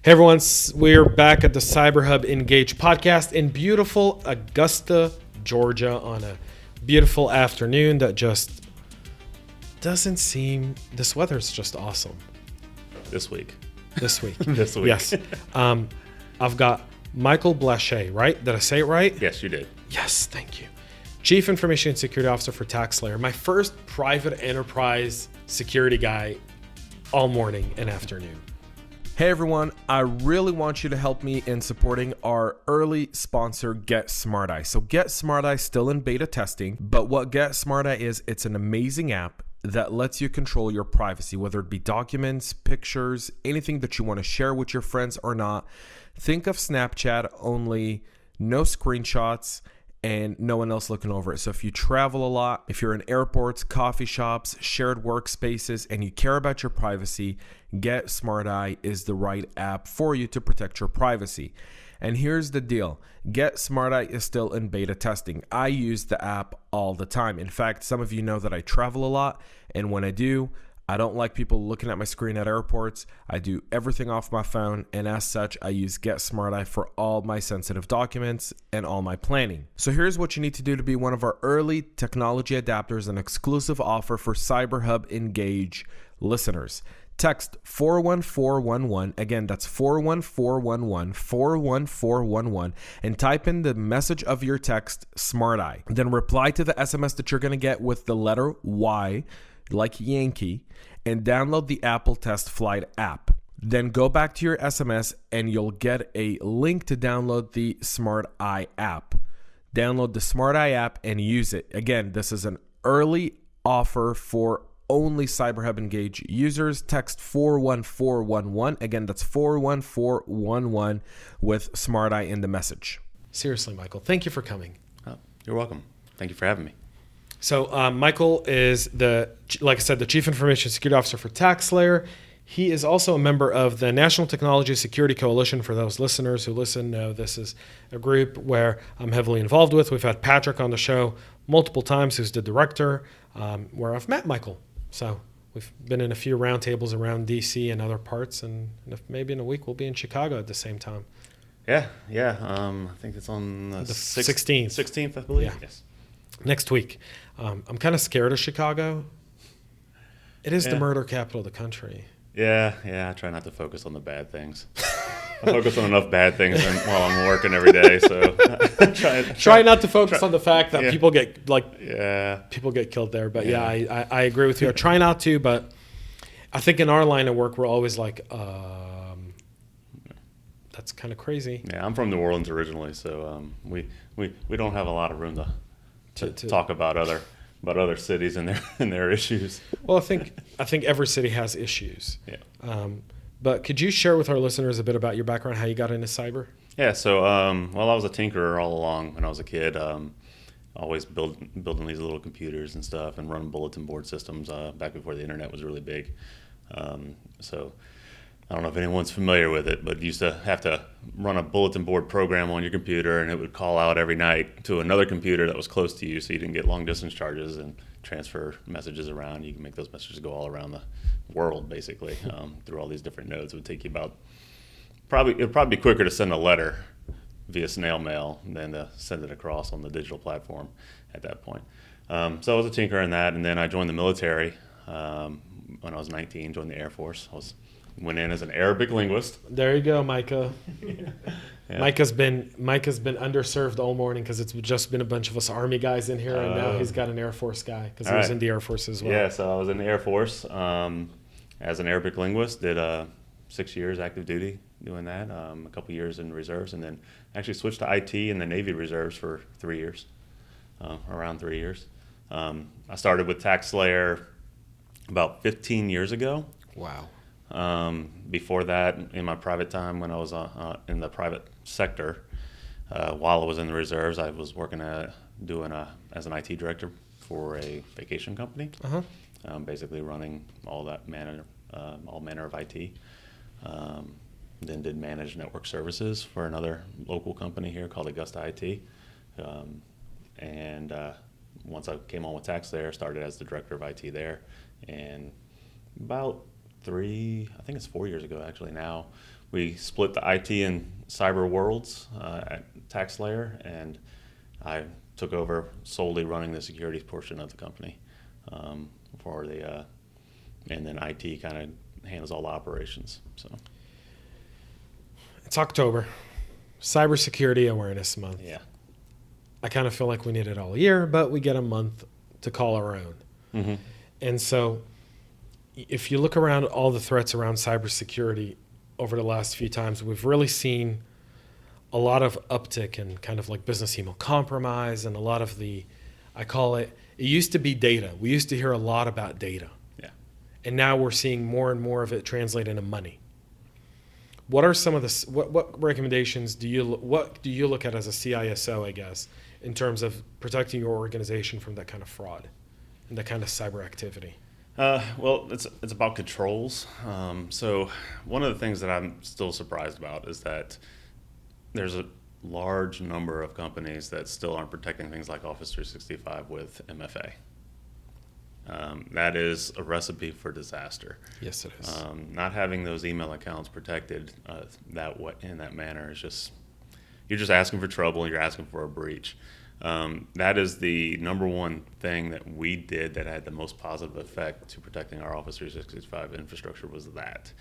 Hey everyone, we're back at the CyberHub Engage podcast in beautiful Augusta, Georgia on a beautiful afternoon that just doesn't seem, this weather's just awesome. This week. This week. This week. Yes. I've got Michael Blache, right? Did I say it right? Yes, you did. Yes, thank you. Chief Information and Security Officer for TaxSlayer, my first private enterprise security guy all morning and afternoon. Hey everyone, I really want you to help me in supporting our early sponsor, Get Smarteye. So Get Smarteye still in beta testing, but what Get Smarteye is, it's an amazing app that lets you control your privacy, whether it be documents, pictures, anything that you want to share with your friends or not. Think of Snapchat, only no screenshots and no one else looking over it. So if you travel a lot, if you're in airports, coffee shops, shared workspaces, and you care about your privacy, Get Smarteye is the right app for you to protect your privacy. And here's the deal. Get Smarteye is still in beta testing. I use the app all the time. In fact, some of you know that I travel a lot, and when I do, I don't like people looking at my screen at airports. I do everything off my phone, and as such, I use Get Smarteye for all my sensitive documents and all my planning. So here's what you need to do to be one of our early technology adapters, an exclusive offer for CyberHub Engage listeners. Text 41411, again, that's 41411, 41411, and type in the message of your text, Smarteye. Then reply to the SMS that you're going to get with the letter Y, like Yankee, and download the Apple Test Flight app. Then go back to your SMS and you'll get a link to download the Smarteye app. Download the Smarteye app and use it. Again, this is an early offer for only CyberHub Engage users. Text 41411. Again, that's 41411 with Smarteye in the message. Seriously, Michael, thank you for coming. Oh, you're welcome. Thank you for having me. So Michael is like I said, the Chief Information Security Officer for TaxSlayer. He is also a member of the National Technology Security Coalition. For those listeners who listen, know this is a group where I'm heavily involved with. We've had Patrick on the show multiple times, who's the director, where I've met Michael. So we've been in a few roundtables around DC and other parts, and maybe in a week we'll be in Chicago at the same time. Yeah. I think it's on the 16th. 16th, I believe. Yeah. Yes. Next week. I'm kind of scared of Chicago. It is the murder capital of the country. Yeah. I try not to focus on the bad things. I focus on enough bad things while I'm working every day. So try not to focus on the fact that people get people get killed there. But I agree with you. I try not to, but I think in our line of work we're always like, that's kind of crazy. Yeah, I'm from New Orleans originally, so we don't have a lot of room to talk about other cities and their issues. Well, I think every city has issues. Yeah. But could you share with our listeners a bit about your background, how you got into cyber? Yeah. So I was a tinkerer all along when I was a kid. Always building these little computers and stuff and running bulletin board systems back before the internet was really big. So I don't know if anyone's familiar with it, but you used to have to run a bulletin board program on your computer, and it would call out every night to another computer that was close to you, so you didn't get long distance charges and transfer messages around. You can make those messages go all around the world, basically, through all these different nodes. It would take you it'd probably be quicker to send a letter via snail mail than to send it across on the digital platform at that point. So I was a tinkerer in that, and then I joined the military when I was 19. Joined the Air Force. Went in as an Arabic linguist. There you go, Micah. Yeah. Micah's been underserved all morning because it's just been a bunch of us Army guys in here, and now he's got an Air Force guy because he was in the Air Force as well. Yeah, so I was in the Air Force as an Arabic linguist. Did 6 years active duty doing that, a couple years in reserves, and then actually switched to IT in the Navy reserves for 3 years, around 3 years. I started with TaxSlayer about 15 years ago. Wow. Before that, in my private time when I was in the private sector, while I was in the reserves, I was working as an IT director for a vacation company, basically running all manner of IT. Then did managed network services for another local company here called Augusta IT. Once I came on with TaxSlayer, started as the director of IT there, and about 4 years ago actually now, we split the IT and cyber worlds at TaxSlayer, and I took over solely running the security portion of the company for the, and then IT kind of handles all the operations. So it's October, Cybersecurity Awareness Month. yeah. I kind of feel like we need it all year, but we get a month to call our own. Mm-hmm. And so if you look around all the threats around cybersecurity over the last few times, we've really seen a lot of uptick in kind of like business email compromise and a lot of the, I call it used to be data. We used to hear a lot about data. Yeah. And now we're seeing more and more of it translate into money. What are some of the, what recommendations do you look at as a CISO, I guess, in terms of protecting your organization from that kind of fraud and that kind of cyber activity? Well, it's about controls. So one of the things that I'm still surprised about is that there's a large number of companies that still aren't protecting things like Office 365 with MFA. That is a recipe for disaster. Yes, it is. Not having those email accounts protected that way, in that manner is just, you're just asking for trouble. You're asking for a breach. That is the number one thing that we did that had the most positive effect to protecting our Office 365 infrastructure was that.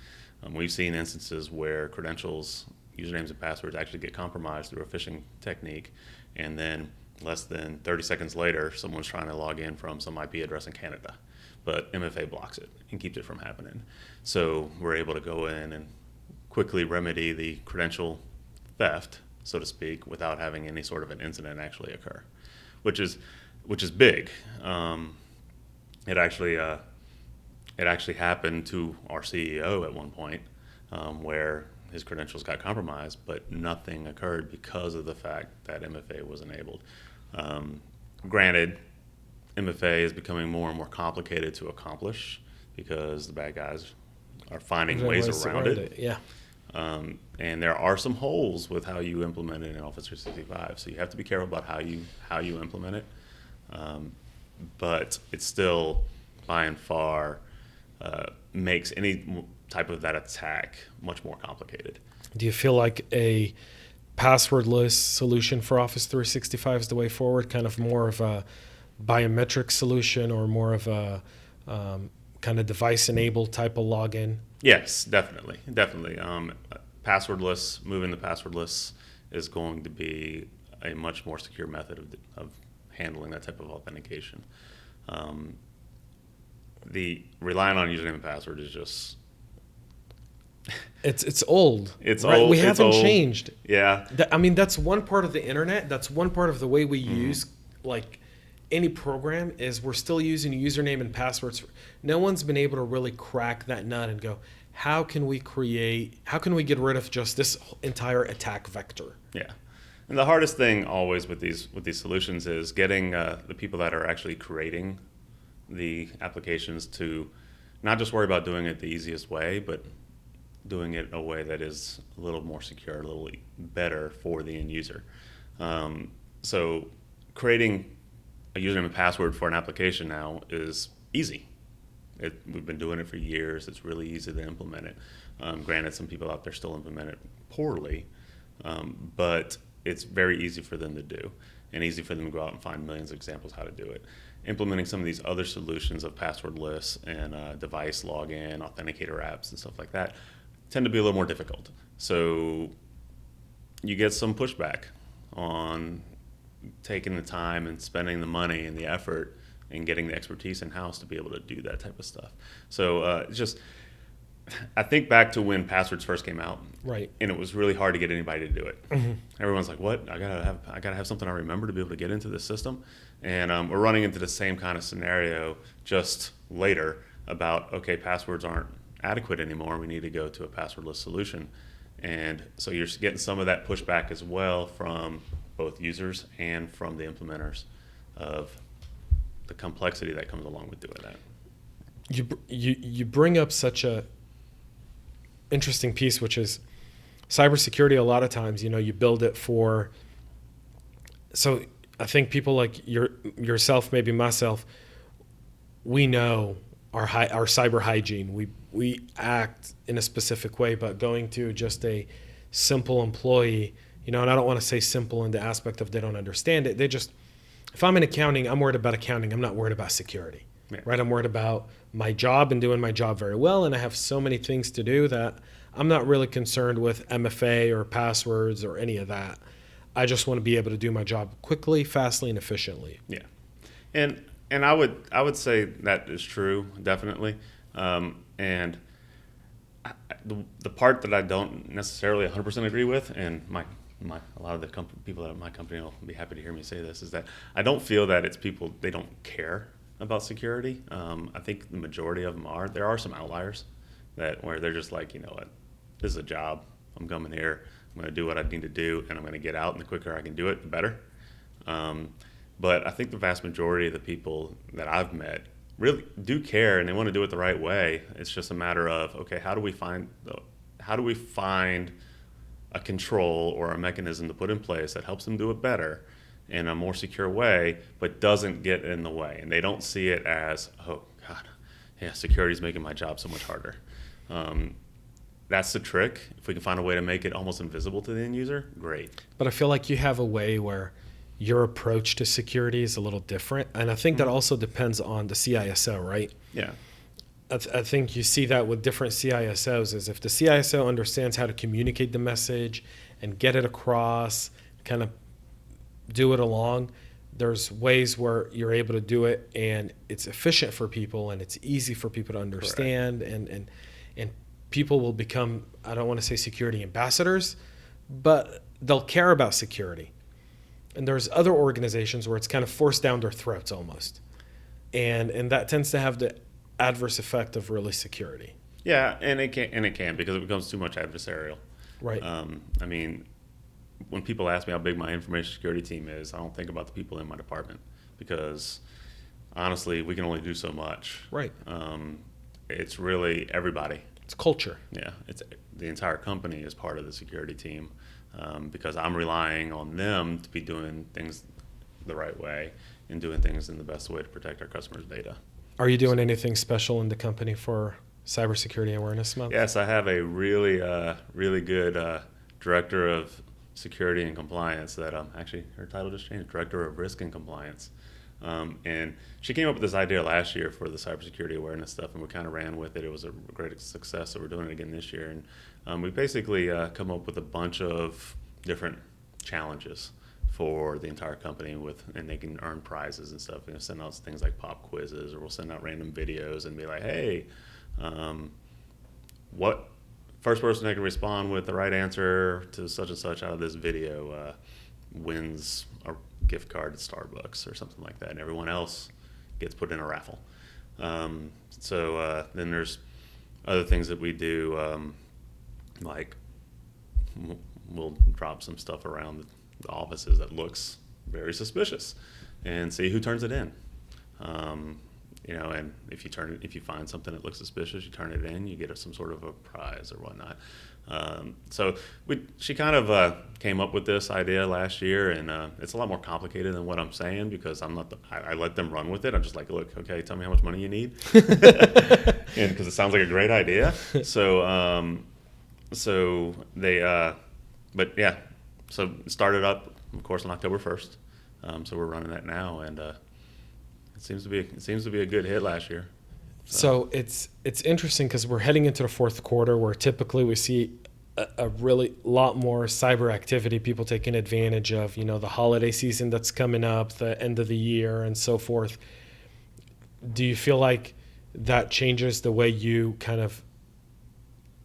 We've seen instances where credentials, usernames and passwords actually get compromised through a phishing technique, and then less than 30 seconds later, someone's trying to log in from some IP address in Canada, but MFA blocks it and keeps it from happening. So we're able to go in and quickly remedy the credential theft, so to speak, without having any sort of an incident actually occur, which is big. It actually happened to our CEO at one point, where his credentials got compromised, but nothing occurred because of the fact that MFA was enabled. Granted, MFA is becoming more and more complicated to accomplish because the bad guys are finding ways around it. Yeah. And there are some holes with how you implement it in Office 365, so you have to be careful about how you implement it. But it still, by and far, makes any type of that attack much more complicated. Do you feel like a passwordless solution for Office 365 is the way forward, kind of more of a biometric solution or more of a kind of device-enabled type of login? Yes, definitely. Passwordless, moving the passwordless is going to be a much more secure method of handling that type of authentication. The relying on username and password is just... It's old. It's right? old. We haven't old. changed. Yeah. That's one part of the internet. That's one part of the way we use like any program is we're still using username and passwords. No one's been able to really crack that nut and go, how can we get rid of just this entire attack vector? Yeah. And the hardest thing always with these solutions is getting the people that are actually creating the applications to not just worry about doing it the easiest way, but doing it in a way that is a little more secure, a little better for the end user. So creating a username and password for an application now is easy. We've been doing it for years. It's really easy to implement it. Granted, some people out there still implement it poorly, but it's very easy for them to do and easy for them to go out and find millions of examples how to do it. Implementing some of these other solutions of passwordless and device login, authenticator apps, and stuff like that tend to be a little more difficult. So you get some pushback on taking the time and spending the money and the effort and getting the expertise in-house to be able to do that type of stuff. So it's just, I think back to when passwords first came out, right? And it was really hard to get anybody to do it. Mm-hmm. Everyone's like, "What? I gotta have something I remember to be able to get into this system." And we're running into the same kind of scenario just later about, okay, passwords aren't adequate anymore. We need to go to a passwordless solution. And so you're getting some of that pushback as well from both users and from the implementers of the complexity that comes along with doing that. You bring up such a interesting piece, which is cybersecurity. A lot of times, you build it for. So I think people like yourself, maybe myself, we know our cyber hygiene. we act in a specific way, but going to just a simple employee, and I don't want to say simple in the aspect of they don't understand it. If I'm in accounting, I'm worried about accounting. I'm not worried about security, right? I'm worried about my job and doing my job very well. And I have so many things to do that I'm not really concerned with MFA or passwords or any of that. I just want to be able to do my job quickly, fastly, and efficiently. Yeah. And I would say that is true, definitely. And the part that I don't necessarily 100% agree with, and a lot of the people at my company will be happy to hear me say this, is that I don't feel that it's people, they don't care about security. I think the majority of them are. There are some outliers where they're just like, you know what, this is a job. I'm coming here. I'm going to do what I need to do, and I'm going to get out. And the quicker I can do it, the better. But I think the vast majority of the people that I've met really do care, and they want to do it the right way. It's just a matter of, okay, how do we find a control or a mechanism to put in place that helps them do it better in a more secure way, but doesn't get in the way. And they don't see it as, oh God, yeah, security's making my job so much harder. That's the trick. If we can find a way to make it almost invisible to the end user, great. But I feel like you have a way where your approach to security is a little different. And I think that also depends on the CISO, right? Yeah. I think you see that with different CISOs, is if the CISO understands how to communicate the message and get it across, kind of do it along, there's ways where you're able to do it and it's efficient for people and it's easy for people to understand. And people will become, I don't want to say security ambassadors, but they'll care about security. And there's other organizations where it's kind of forced down their throats almost. And that tends to have the adverse effect of really security. Yeah, and it can because it becomes too much adversarial. Right. I mean, when people ask me how big my information security team is, I don't think about the people in my department because honestly, we can only do so much. Right. It's really everybody. It's culture. Yeah, it's the entire company is part of the security team because I'm relying on them to be doing things the right way and doing things in the best way to protect our customers' data. Are you doing anything special in the company for Cybersecurity Awareness Month? Yes, I have a really good director of security and compliance that actually her title just changed, Director of Risk and Compliance. And she came up with this idea last year for the cybersecurity awareness stuff, and we kind of ran with it. It was a great success, so we're doing it again this year. And we basically come up with a bunch of different challenges for the entire company and they can earn prizes and stuff. Send out things like pop quizzes, or we'll send out random videos and be like, hey, what first person that can respond with the right answer to such and such out of this video wins a gift card at Starbucks or something like that, and everyone else gets put in a raffle. So then there's other things that we do, like we'll drop some stuff around the offices that looks very suspicious and see who turns it in. And if you find something that looks suspicious, you turn it in, you get some sort of a prize or whatnot. So she kind of came up with this idea last year, and it's a lot more complicated than what I'm saying because I let them run with it. I'm just like, look, okay, tell me how much money you need, and because it sounds like a great idea. So they, but yeah, so it started up, of course, on October 1st. So we're running that now, and it seems to be a good hit last year. So it's interesting because we're heading into the fourth quarter where typically we see a really lot more cyber activity, people taking advantage of, the holiday season that's coming up, the end of the year and so forth. Do you feel like that changes the way you kind of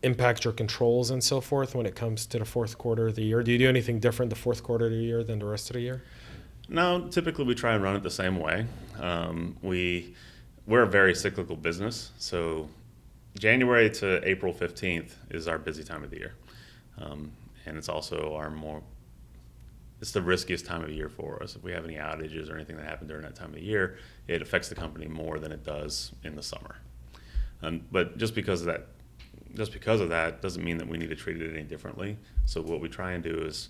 impact your controls and so forth when it comes to the fourth quarter of the year? Do you do anything different the fourth quarter of the year than the rest of the year? No, typically we try and run it the same way. We're a very cyclical business, so January to April 15th is our busy time of the year. And it's also it's the riskiest time of year for us. If we have any outages or anything that happen during that time of the year, it affects the company more than it does in the summer. But just because of that doesn't mean that we need to treat it any differently. So what we try and do is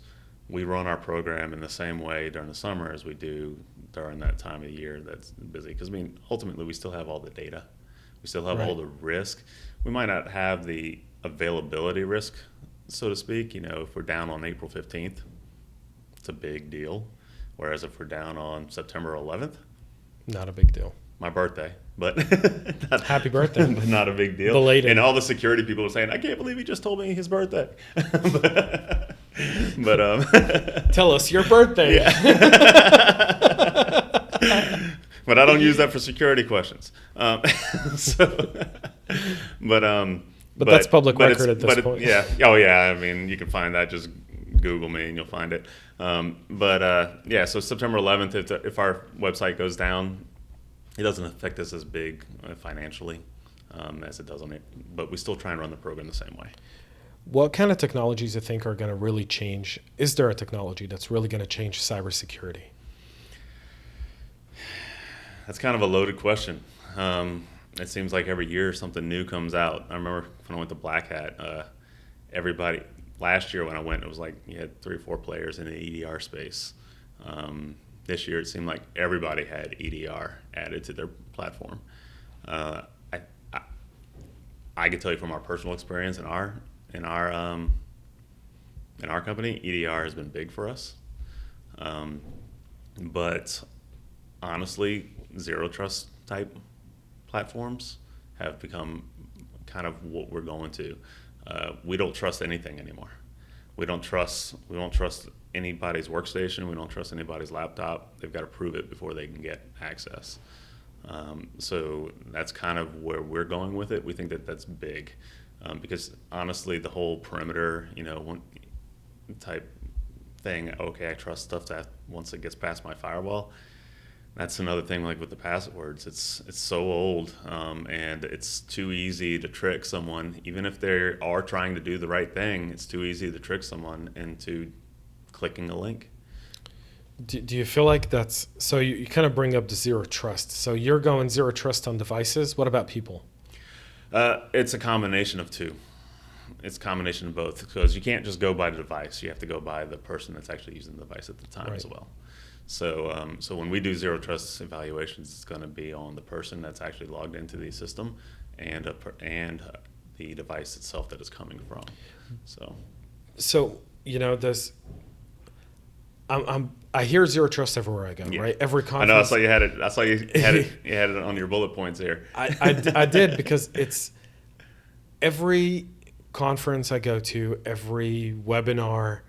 we run our program in the same way during the summer as we do during that time of the year that's busy. Because ultimately we still have all the data. We still have Right. all the risk. We might not have the availability risk, so to speak. If we're down on April 15th, it's a big deal. Whereas if we're down on September 11th, Not a big deal. my birthday, but Happy birthday. but not a big deal. Belated. And all the security people are saying, "I can't believe he just told me his birthday." but Tell us your birthday. but I don't use that for security questions. So, but that's public but record at this point. Yeah. Oh yeah. I mean, you can find that. Just Google me and you'll find it. Yeah. So September 11th, if our website goes down, it doesn't affect us as big financially as it does on it. But we still try and run the program the same way. What kind of technologies do you think are going to really change? Is there a technology that's really going to change cybersecurity? That's kind of a loaded question. It seems like every year something new comes out. I remember when I went to Black Hat, everybody, last year when I went, it was like you had 3 or 4 players in the EDR space. This year it seemed like everybody had EDR added to their platform. I can tell you from our personal experience in our company, EDR has been big for us. But honestly, zero trust type platforms have become kind of what we're going to. We don't trust anything anymore. We don't trust anybody's workstation. We don't trust anybody's laptop. They've got to prove it before they can get access. So that's kind of where we're going with it. We think that that's big because honestly, the whole perimeter, type thing. Okay, I trust stuff that once it gets past my firewall. That's another thing, like with the passwords. It's so old, and it's too easy to trick someone. Even if they are trying to do the right thing, it's too easy to trick someone into clicking a link. Do you feel like that's so? You kind of bring up the zero trust. So you're going zero trust on devices. What about people? It's a combination of two. It's a combination of both because you can't just go by the device. You have to go by the person that's actually using the device at the time as well. So when we do zero trust evaluations, it's going to be on the person that's actually logged into the system and the device itself that is coming from. So there's. I hear zero trust everywhere I go, right? Every conference. I know. I saw you had it. I saw you had it. You had it on your bullet points here. I did because it's every conference I go to, every webinar,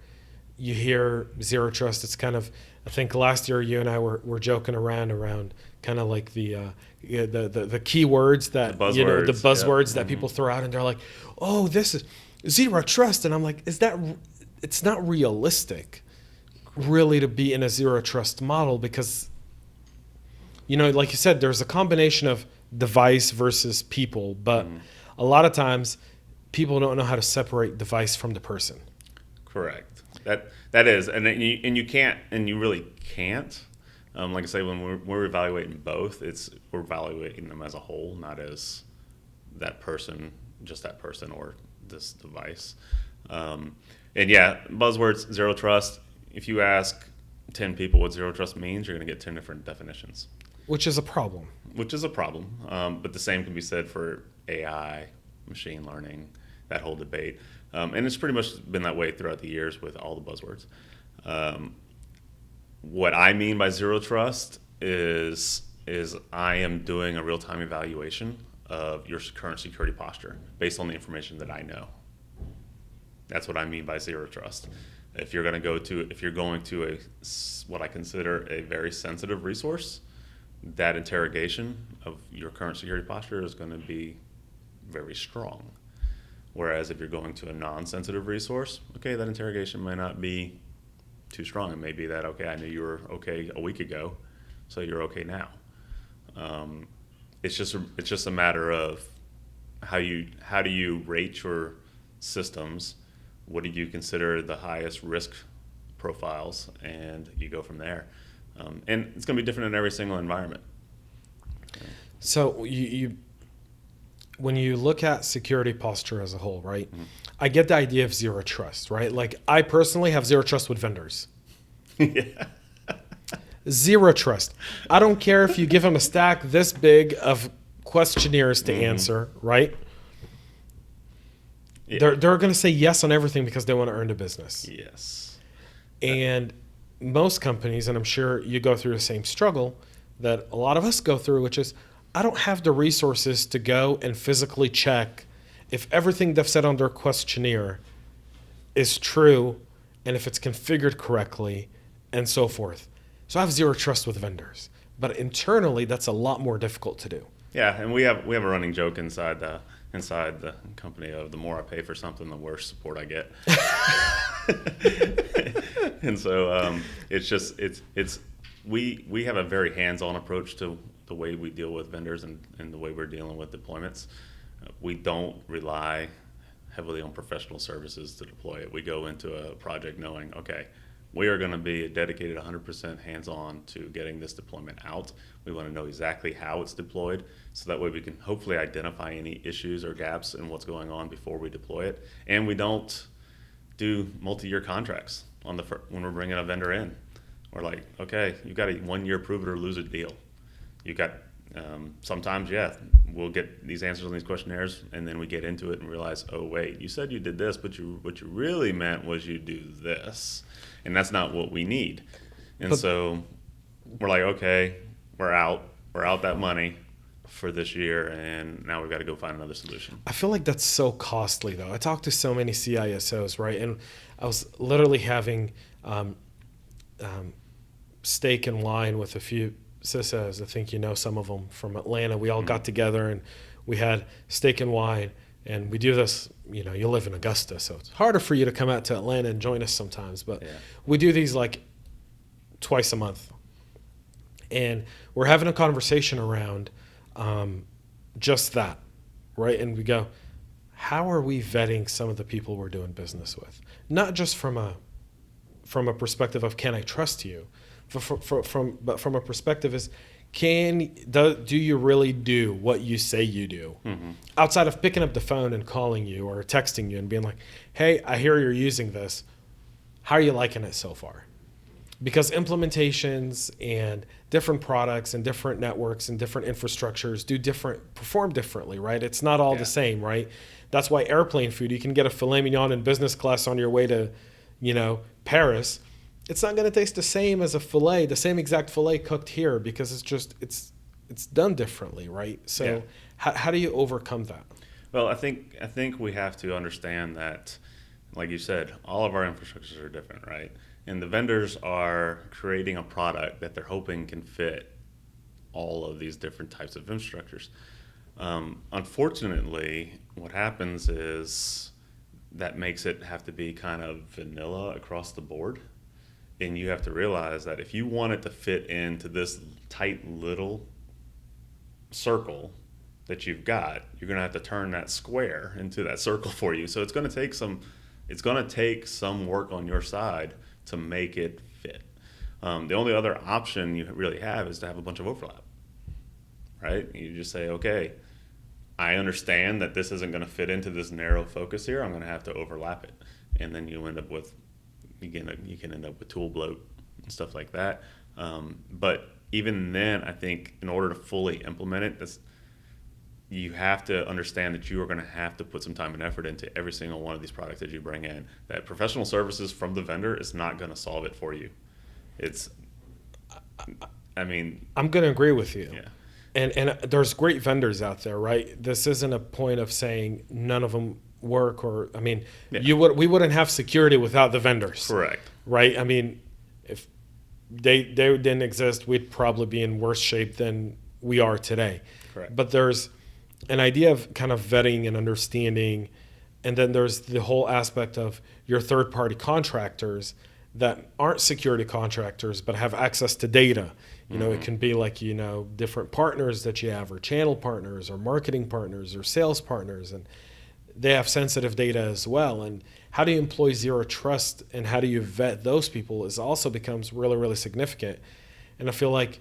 you hear zero trust. It's kind of, I think last year you and I were joking around kind of like the keywords that the buzzwords that people throw out, and they're like, oh, this is zero trust, and I'm like, it's not realistic really to be in a zero trust model because like you said, there's a combination of device versus people, but a lot of times people don't know how to separate device from the person. Correct. That is, and you can't, and you really can't. Like I say, when we're evaluating both, we're evaluating them as a whole, not as that person, just that person or this device. And yeah, buzzwords, zero trust. If you ask 10 people what zero trust means, you're going to get 10 different definitions. Which is a problem. But the same can be said for AI, machine learning, that whole debate. And it's pretty much been that way throughout the years with all the buzzwords. What I mean by zero trust is I am doing a real-time evaluation of your current security posture based on the information that I know. That's what I mean by zero trust. If you're going to what I consider a very sensitive resource, that interrogation of your current security posture is going to be very strong. Whereas if you're going to a non-sensitive resource, okay, that interrogation might not be too strong. It may be that, okay, I knew you were okay a week ago, so you're okay now. It's just a matter of how do you rate your systems. What do you consider the highest risk profiles, and you go from there. And it's going to be different in every single environment. So when you look at security posture as a whole, right? Mm-hmm. I get the idea of zero trust, right? Like I personally have zero trust with vendors. Yeah. Zero trust. I don't care if you give them a stack this big of questionnaires to answer, right? Yeah. They're going to say yes on everything because they want to earn the business. Yes. And most companies, and I'm sure you go through the same struggle that a lot of us go through, which is I don't have the resources to go and physically check if everything they've said on their questionnaire is true and if it's configured correctly and so forth. So I have zero trust with vendors. But internally, that's a lot more difficult to do. Yeah, and we have a running joke inside the company of the more I pay for something, the worse support I get. And so we have a very hands-on approach to the way we deal with vendors and the way we're dealing with deployments. We don't rely heavily on professional services to deploy it. We go into a project knowing, okay, we are going to be dedicated 100% hands-on to getting this deployment out. We want to know exactly how it's deployed, so that way we can hopefully identify any issues or gaps in what's going on before we deploy it. And we don't do multi-year contracts when we're bringing a vendor in. We're like, okay, you got a 1 year prove it or lose it deal. You got sometimes, we'll get these answers on these questionnaires, and then we get into it and realize, oh wait, you said you did this, but what you really meant was you do this, and that's not what we need. And so we're like, okay, we're out that money for this year, and now we've got to go find another solution. I feel like that's so costly, though. I talk to so many CISOs, right? And I was literally having steak and wine with a few CISOs. I think you know some of them from Atlanta. We all got together and we had steak and wine. And we do this, you live in Augusta, so it's harder for you to come out to Atlanta and join us sometimes. But we do these like twice a month. And we're having a conversation around just that, right? And we go, how are we vetting some of the people we're doing business with? Not just from a perspective of can I trust you, but from a perspective is do you really do what you say you do? Mm-hmm. Outside of picking up the phone and calling you or texting you and being like, hey, I hear you're using this. How are you liking it so far? Because implementations and different products and different networks and different infrastructures perform differently, right? It's not all the same, right? That's why airplane food, you can get a filet mignon in business class on your way to, Paris. It's not going to taste the same as the same exact filet cooked here, because it's done differently, right? So how do you overcome that? Well, I think we have to understand that, like you said, all of our infrastructures are different, right? And the vendors are creating a product that they're hoping can fit all of these different types of infrastructures. Unfortunately, what happens is that makes it have to be kind of vanilla across the board. And you have to realize that if you want it to fit into this tight little circle that you've got, you're going to have to turn that square into that circle for you. So it's going to take some work on your side to make it fit. The only other option you really have is to have a bunch of overlap, right? You just say, okay, I understand that this isn't going to fit into this narrow focus here. I'm going to have to overlap it. And then you end up with, you can end up with tool bloat and stuff like that. But even then, I think in order to fully implement it, you have to understand that you are going to have to put some time and effort into every single one of these products that you bring in. That professional services from the vendor is not going to solve it for you. I'm going to agree with you. Yeah. And there's great vendors out there, right? This isn't a point of saying none of them work, or we wouldn't have security without the vendors. Correct. Right? If they didn't exist, we'd probably be in worse shape than we are today. Correct. But there's an idea of kind of vetting and understanding, and then there's the whole aspect of your third-party contractors that aren't security contractors but have access to data. It can be like, different partners that you have, or channel partners, or marketing partners, or sales partners, and they have sensitive data as well. And how do you employ zero trust, and how do you vet those people also becomes really, really significant. And I feel like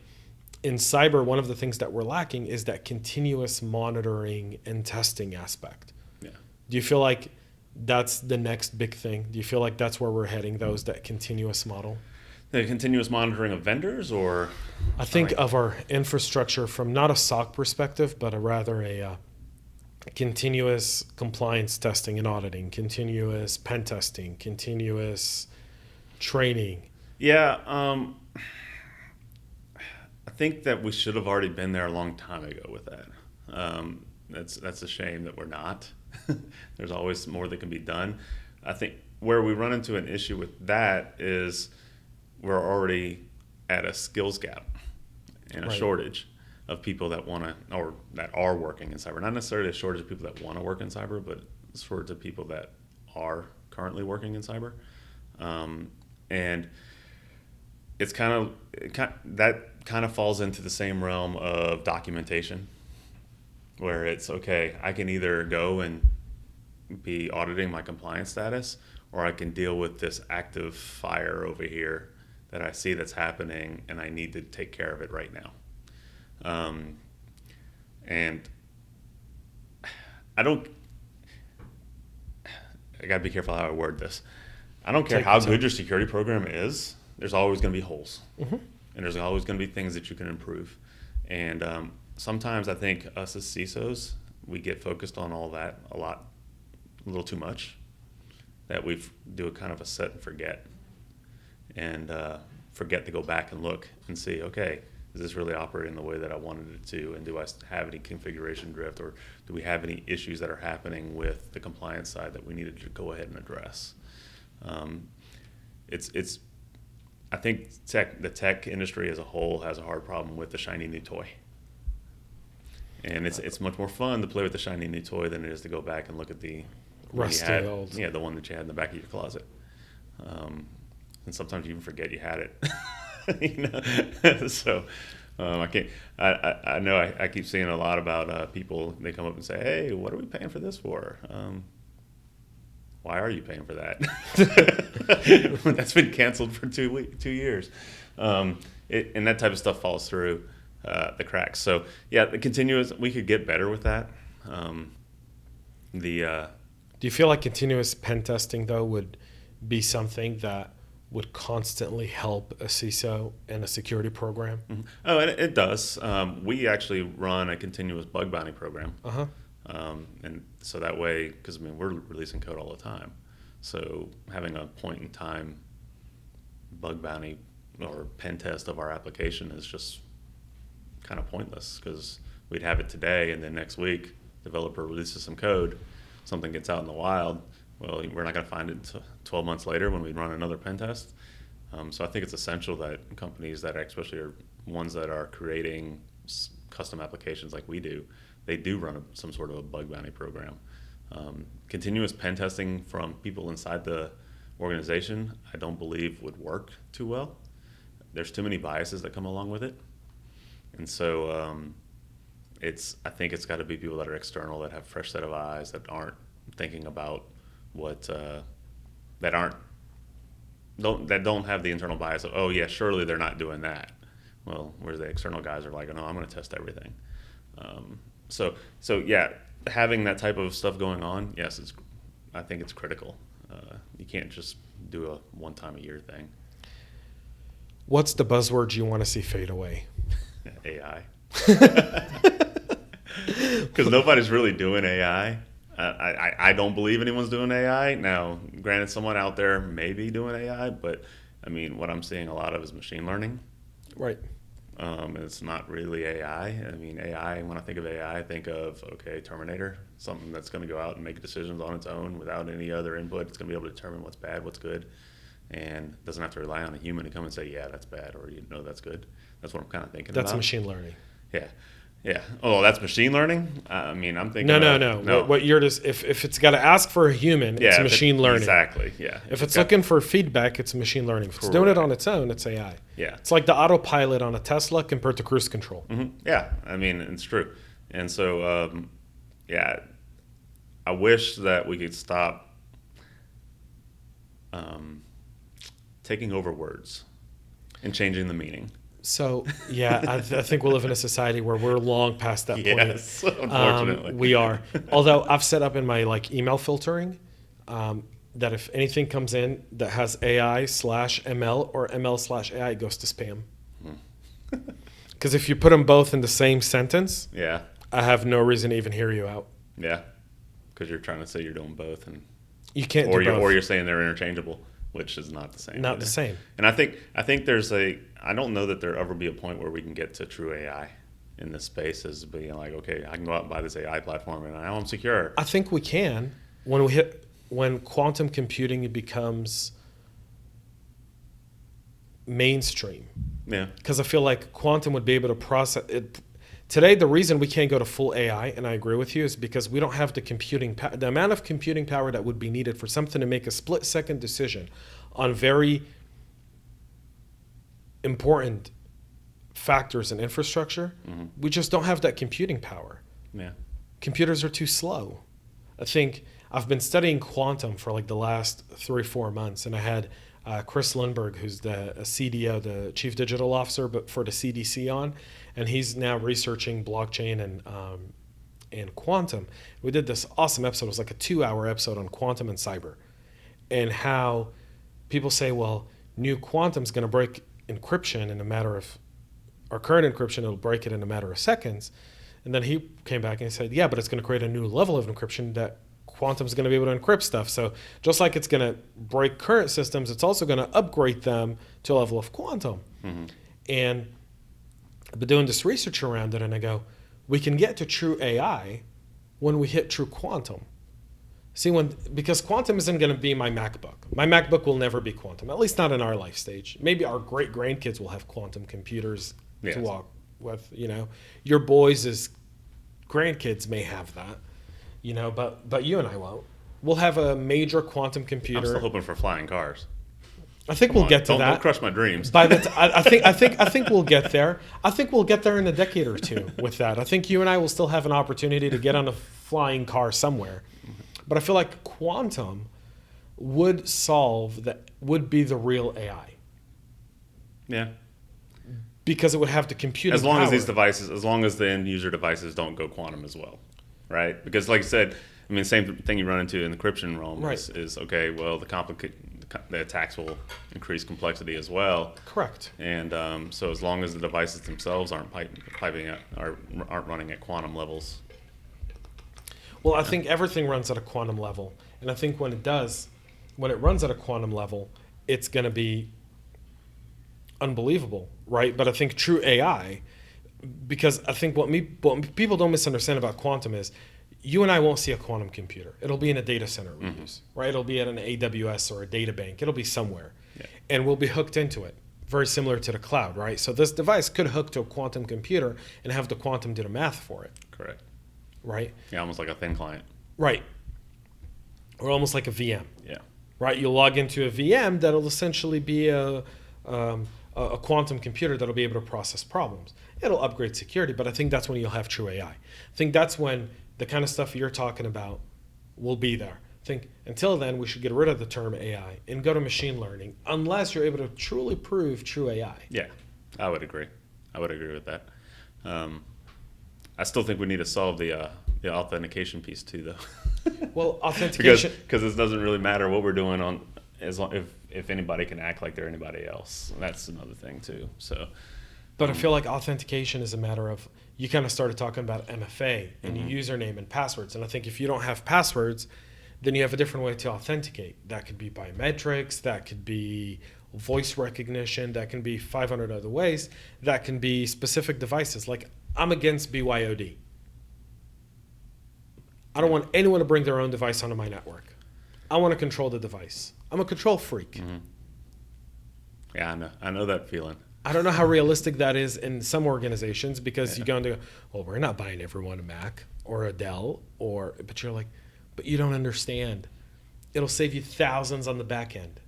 in cyber, one of the things that we're lacking is that continuous monitoring and testing aspect. Yeah. Do you feel like that's the next big thing? Do you feel like that's where we're heading, that continuous model? The continuous monitoring of vendors, or I think of our infrastructure from not a SOC perspective, but rather a continuous compliance testing and auditing, continuous pen testing, continuous training. Yeah, I think that we should have already been there a long time ago with that. That's a shame that we're not. There's always more that can be done. I think where we run into an issue with that is we're already at a skills gap and a shortage of people that want to, or that are working in cyber. Not necessarily a shortage of people that want to work in cyber, but a shortage of people that are currently working in cyber. And it's that kind of falls into the same realm of documentation, where it's okay, I can either go and be auditing my compliance status, or I can deal with this active fire over here that I see that's happening, and I need to take care of it right now. And I gotta be careful how I word this. I don't care how good your security program is, there's always gonna be holes. Mm-hmm. And there's always gonna be things that you can improve. And sometimes I think us as CISOs, we get focused on all that a little too much, that we do a kind of a set and forget. And forget to go back and look and see, okay, is this really operating the way that I wanted it to? And do I have any configuration drift, or do we have any issues that are happening with the compliance side that we needed to go ahead and address? I think the tech industry as a whole has a hard problem with the shiny new toy. And it's much more fun to play with the shiny new toy than it is to go back and look at the rusty old. The one that you had in the back of your closet. And sometimes you even forget you had it. So I can't. I know I keep seeing a lot about people. They come up and say, "Hey, what are we paying for this for?" Why are you paying for that? That's been canceled for 2 years, and that type of stuff falls through the cracks. So yeah, the continuous. We could get better with that. Do you feel like continuous pen testing though would be something that would constantly help a CISO and a security program? Mm-hmm. Oh, and it does. We actually run a continuous bug bounty program. Uh-huh. And so that way, because we're releasing code all the time. So having a point in time bug bounty or pen test of our application is just kind of pointless, because we'd have it today and then next week, developer releases some code, something gets out in the wild. Well, we're not going to find it until 12 months later when we run another pen test. So I think it's essential that companies that especially are ones that are creating custom applications like we do, they do run some sort of a bug bounty program. Continuous pen testing from people inside the organization, I don't believe would work too well. There's too many biases that come along with it. And so I think it's got to be people that are external, that have a fresh set of eyes, that aren't thinking about that don't have the internal bias of, oh yeah, surely they're not doing that. Well, whereas the external guys are like, oh no, I'm going to test everything. So yeah, having that type of stuff going on, yes, I think it's critical. You can't just do a one time a year thing. What's the buzzword you want to see fade away? AI. Because nobody's really doing AI. I don't believe anyone's doing AI. Now, granted, someone out there may be doing AI, but what I'm seeing a lot of is machine learning. Right. It's not really AI. AI, when I think of AI, I think of, okay, Terminator, something that's going to go out and make decisions on its own without any other input. It's going to be able to determine what's bad, what's good, and doesn't have to rely on a human to come and say, yeah, that's bad, or that's good. That's what I'm kind of thinking about. That's machine learning. Yeah. Yeah. Oh, that's machine learning? I'm thinking No. What you're just, if it's got to ask for a human, it's machine learning. Exactly, yeah. If it's looking for feedback, it's machine learning. If it's doing it on its own, it's AI. Yeah. It's like the autopilot on a Tesla compared to cruise control. Mm-hmm. Yeah, it's true. And so, I wish that we could stop taking over words and changing the meaning. So, I think we'll live in a society where we're long past that point. Yes, unfortunately. We are. Although I've set up in my email filtering, that if anything comes in that has AI/ML or ML/AI, it goes to spam. Because if you put them both in the same sentence, Yeah. I have no reason to even hear you out. Yeah. Because you're trying to say you're doing both, and You can't or do you're both. or you're saying they're interchangeable, which is not the same. Not either. the same. And I think I don't know that there'll ever be a point where we can get to true AI in this space as being like, okay, I can go out and buy this AI platform and now I'm secure. I think we can when quantum computing becomes mainstream. Yeah. Because I feel like quantum would be able to process it. Today, the reason we can't go to full AI, and I agree with you, is because we don't have the amount of computing power that would be needed for something to make a split-second decision on very important factors in infrastructure. Mm-hmm. We just don't have that computing power. Yeah. Computers are too slow. I think I've been studying quantum for like the last 3-4 months, and I had Chris Lundberg, who's the CDO, the Chief Digital Officer, but for the CDC on, and he's now researching blockchain and quantum. We did this awesome episode. It was like a 2-hour episode on quantum and cyber, and how people say, well, new quantum's going to break encryption in a matter of, our current encryption, it'll break it in a matter of seconds. And then he came back and he said, yeah, but it's going to create a new level of encryption that quantum's going to be able to encrypt stuff. So just like it's going to break current systems, it's also going to upgrade them to a level of quantum. Mm-hmm. And I've been doing this research around it, and I go, we can get to true AI when we hit true quantum. See, because quantum isn't going to be my MacBook. My MacBook will never be quantum, at least not in our life stage. Maybe our great-grandkids will have quantum computers to walk with, Your boys' grandkids may have that, but you and I won't. We'll have a major quantum computer. I'm still hoping for flying cars. I think we'll get to that. Don't crush my dreams. I think we'll get there. I think we'll get there in a decade or two with that. I think you and I will still have an opportunity to get on a flying car somewhere. But I feel like quantum would be the real AI. Yeah. Because it would have the computing as long power. as long as the end user devices don't go quantum as well, right? Because like I said, I mean, same thing you run into in the encryption realm is okay. Well, the attacks will increase complexity as well. Correct. And so as long as the devices themselves aren't running at quantum levels. Well, I think everything runs at a quantum level, and I think when it runs at a quantum level, it's going to be unbelievable, right? But I think true AI, because I think what people don't misunderstand about quantum is, you and I won't see a quantum computer. It'll be in a data center we use, right? It'll be at an AWS or a data bank. It'll be somewhere, and we'll be hooked into it, very similar to the cloud, right? So this device could hook to a quantum computer and have the quantum do the math for it. Correct. Right? Yeah, almost like a thin client. Right. Or almost like a VM. Yeah. Right? You log into a VM that'll essentially be a quantum computer that'll be able to process problems. It'll upgrade security, but I think that's when you'll have true AI. I think that's when the kind of stuff you're talking about will be there. I think until then, we should get rid of the term AI and go to machine learning, unless you're able to truly prove true AI. Yeah, I would agree. I would agree with that. I still think we need to solve the authentication piece too, though. Well, authentication, because it doesn't really matter what we're doing on as long if anybody can act like they're anybody else. That's another thing too. So, but I feel like authentication is a matter of, you kind of started talking about MFA and username and passwords, and I think if you don't have passwords, then you have a different way to authenticate. That could be biometrics, that could be voice recognition, that can be 500 other ways, that can be specific devices. Like, I'm against BYOD. I don't want anyone to bring their own device onto my network. I want to control the device. I'm a control freak. Mm-hmm. Yeah, I know that feeling. I don't know how realistic that is in some organizations, because you go into, well, we're not buying everyone a Mac or a Dell, but you're like, but you don't understand. It'll save you thousands on the back end,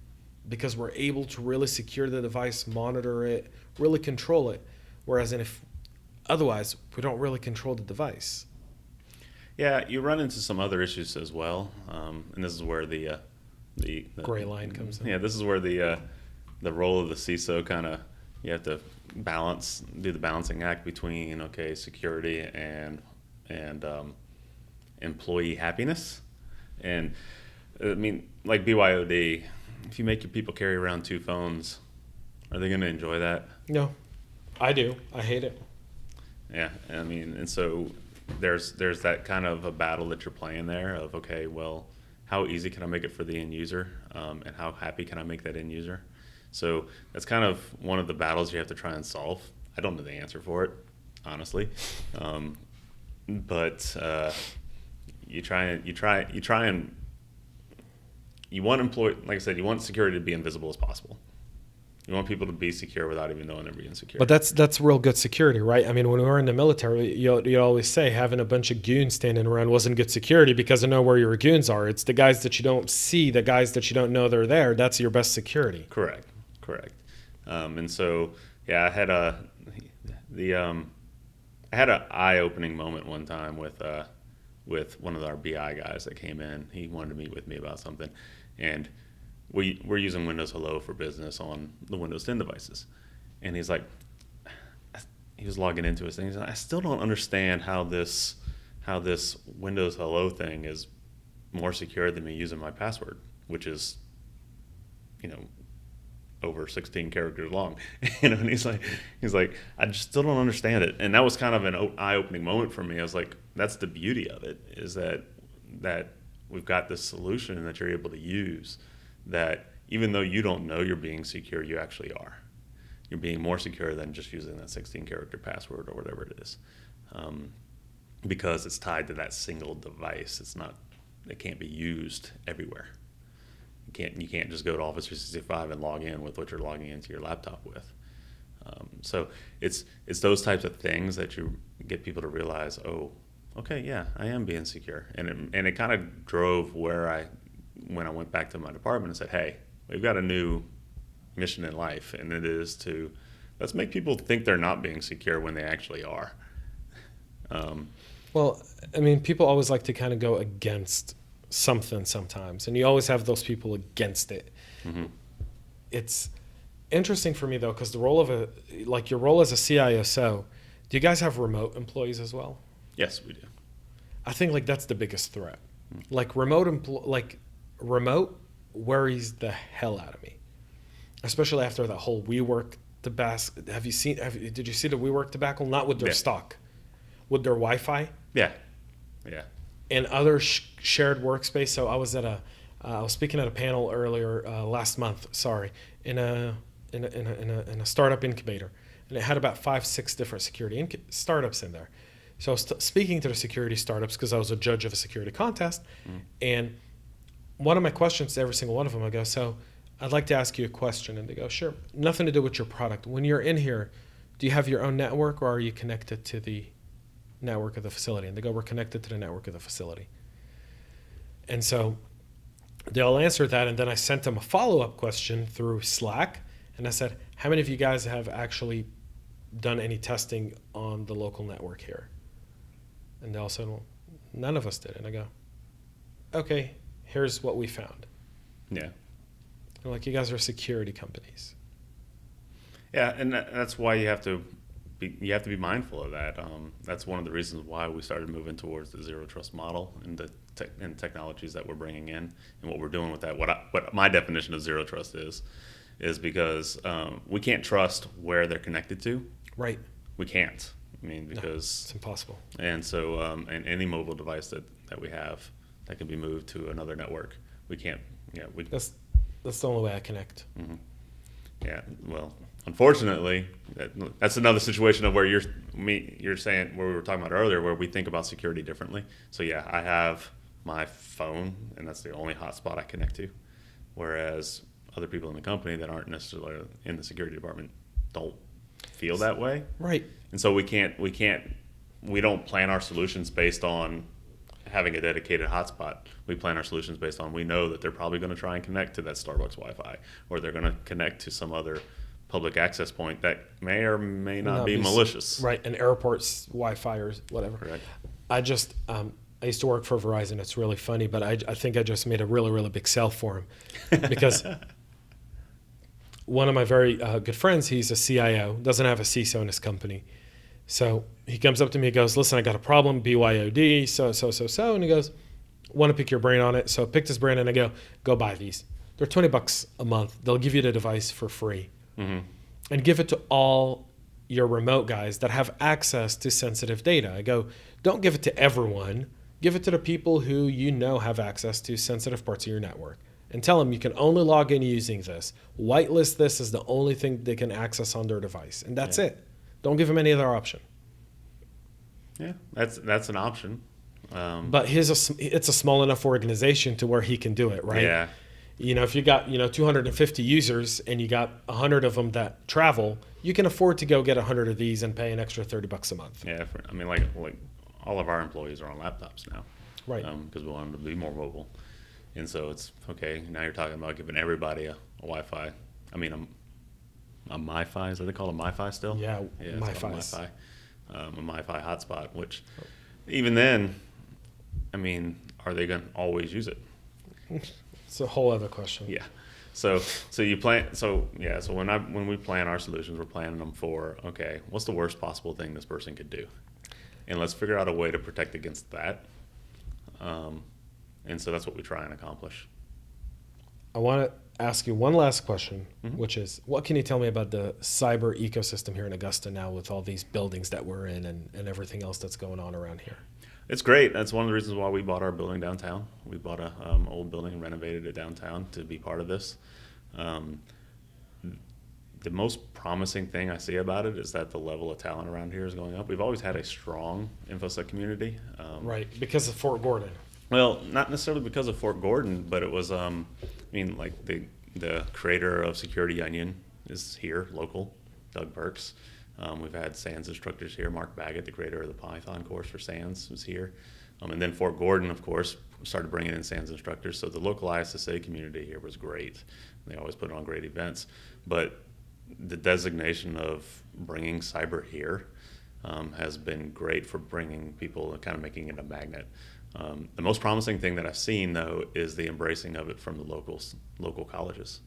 because we're able to really secure the device, monitor it, really control it. Whereas otherwise, we don't really control the device. Yeah, you run into some other issues as well, and this is where the gray line comes in. Yeah, this is where the role of the CISO kind of, you have to do the balancing act between security and employee happiness, and I mean, like BYOD, if you make your people carry around 2 phones, are they going to enjoy that? No, I do. I hate it. Yeah, I mean, and so there's that kind of a battle that you're playing there of, okay, well, how easy can I make it for the end user, and how happy can I make that end user? So that's kind of one of the battles you have to try and solve. I don't know the answer for it, honestly, but you want like I said, you want security to be invisible as possible. You want people to be secure without even knowing they're being secure. But that's real good security, right? I mean, when we were in the military, you always say having a bunch of goons standing around wasn't good security because I know where your goons are. It's the guys that you don't see, the guys that you don't know they're there. That's your best security. Correct. And so, yeah, I had an eye-opening moment one time with one of our BI guys that came in. He wanted to meet with me about something, and we're using Windows Hello for Business on the Windows 10 devices. And he's like, he was logging into his thing. He's like, I still don't understand how this Windows Hello thing is more secure than me using my password, which is, over 16 characters long. And he's like, I just still don't understand it. And that was kind of an eye-opening moment for me. I was like, that's the beauty of it, is that we've got this solution that you're able to use, that even though you don't know you're being secure, you actually are. You're being more secure than just using that 16-character password or whatever it is, because it's tied to that single device. It can't be used everywhere. You can't just go to Office 365 and log in with what you're logging into your laptop with. So it's those types of things that you get people to realize, oh, okay, yeah, I am being secure. And it kind of drove when I went back to my department and said, hey, we've got a new mission in life, and it is let's make people think they're not being secure when they actually are. Well, I mean, people always like to kind of go against something sometimes, and you always have those people against it. Mm-hmm. It's interesting for me though, because your role as a CISO, do you guys have remote employees as well? Yes, we do. I think that's the biggest threat. Like remote worries the hell out of me, especially after that whole WeWork debacle. Did you see the WeWork debacle? Not with their stock, with their Wi-Fi. Yeah. And other shared workspace. So I was I was speaking at a panel earlier last month. In a startup incubator, and it had about 5-6 different security startups in there. So I was speaking to the security startups because I was a judge of a security contest, and one of my questions to every single one of them, I go, so I'd like to ask you a question, and they go, sure, nothing to do with your product. When you're in here, do you have your own network, or are you connected to the network of the facility? And they go, we're connected to the network of the facility. And so they all answered that, and then I sent them a follow-up question through Slack, and I said, how many of you guys have actually done any testing on the local network here? And they all said, well, none of us did. And I go, okay, here's what we found. Yeah. They're like, you guys are security companies. Yeah, and that's why you have to be mindful of that. That's one of the reasons why we started moving towards the zero trust model and the technologies that we're bringing in and what we're doing with that. What my definition of zero trust is because we can't trust where they're connected to. Right. We can't. I mean, because it's impossible. And so, and any mobile device that we have that can be moved to another network, we can't. Yeah, that's the only way I connect. Mm-hmm. Yeah. Well, unfortunately, that's another situation of where you're saying, where we were talking about earlier, where we think about security differently. So yeah, I have my phone, and that's the only hotspot I connect to, whereas other people in the company that aren't necessarily in the security department don't feel that way. Right. And so we don't plan our solutions based on having a dedicated hotspot. We plan our solutions based on, we know that they're probably going to try and connect to that Starbucks Wi-Fi, or they're going to connect to some other public access point that may or may not be malicious. Right, an airport's Wi-Fi or whatever. Correct. I used to work for Verizon. It's really funny, but I think I just made a really, really big sell for him because one of my very good friends, he's a CIO, doesn't have a CISO in his company. So he comes up to me and goes, listen, I got a problem, BYOD, so. And he goes, want to pick your brain on it. So I picked his brain and I go buy these. They're $20 a month. They'll give you the device for free. And give it to all your remote guys that have access to sensitive data. I go, don't give it to everyone. Give it to the people who you know have access to sensitive parts of your network. And tell them you can only log in using this. Whitelist this as the only thing they can access on their device. And that's it. Don't give them any other option. Yeah, that's an option. But it's a small enough organization to where he can do it, right? Yeah. If you got 250 users and you got 100 of them that travel, you can afford to go get 100 of these and pay an extra $30 a month. Yeah, like all of our employees are on laptops now, right? Because we want them to be more mobile, and so it's okay. Now you're talking about giving everybody a Wi-Fi. I mean, a MiFi, is that they call it MiFi still? Yeah, MiFi. A MiFi hotspot. Which, even then, I mean, are they going to always use it? It's a whole other question. Yeah. So you plan. So when we plan our solutions, we're planning them for, okay, what's the worst possible thing this person could do, and let's figure out a way to protect against that. And so that's what we try and accomplish. I want to ask you one last question, which is, what can you tell me about the cyber ecosystem here in Augusta now with all these buildings that we're in and everything else that's going on around here? It's great. That's one of the reasons why we bought our building downtown. We bought a old building and renovated it downtown to be part of this. The most promising thing I see about it is that the level of talent around here is going up. We've always had a strong InfoSec community. Right, because of Fort Gordon. Well, not necessarily because of Fort Gordon, but it was, like the creator of Security Onion is here, local, Doug Burks. We've had SANS instructors here. Mark Baggett, the creator of the Python course for SANS, was here. And then Fort Gordon, of course, started bringing in SANS instructors. So the local ISSA community here was great. They always put on great events. But the designation of bringing cyber here has been great for bringing people and kind of making it a magnet. The most promising thing that I've seen, though, is the embracing of it from the local colleges.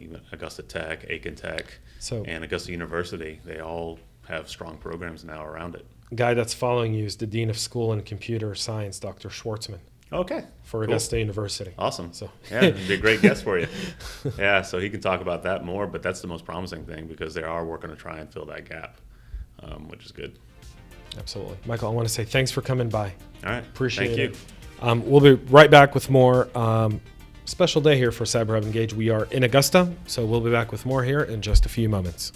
Even Augusta Tech, Aiken Tech, and Augusta University, they all have strong programs now around it. Guy that's following you is the Dean of School and Computer Science, Dr. Schwartzman. Okay. For Augusta University. Awesome. So yeah, it'd be a great guest for you. Yeah, so he can talk about that more, but that's the most promising thing because they are working to try and fill that gap, which is good. Absolutely. Michael, I want to say thanks for coming by. All right. Appreciate it. Thank you. We'll be right back with more. Special day here for CyberHub Engage. We are in Augusta, so we'll be back with more here in just a few moments.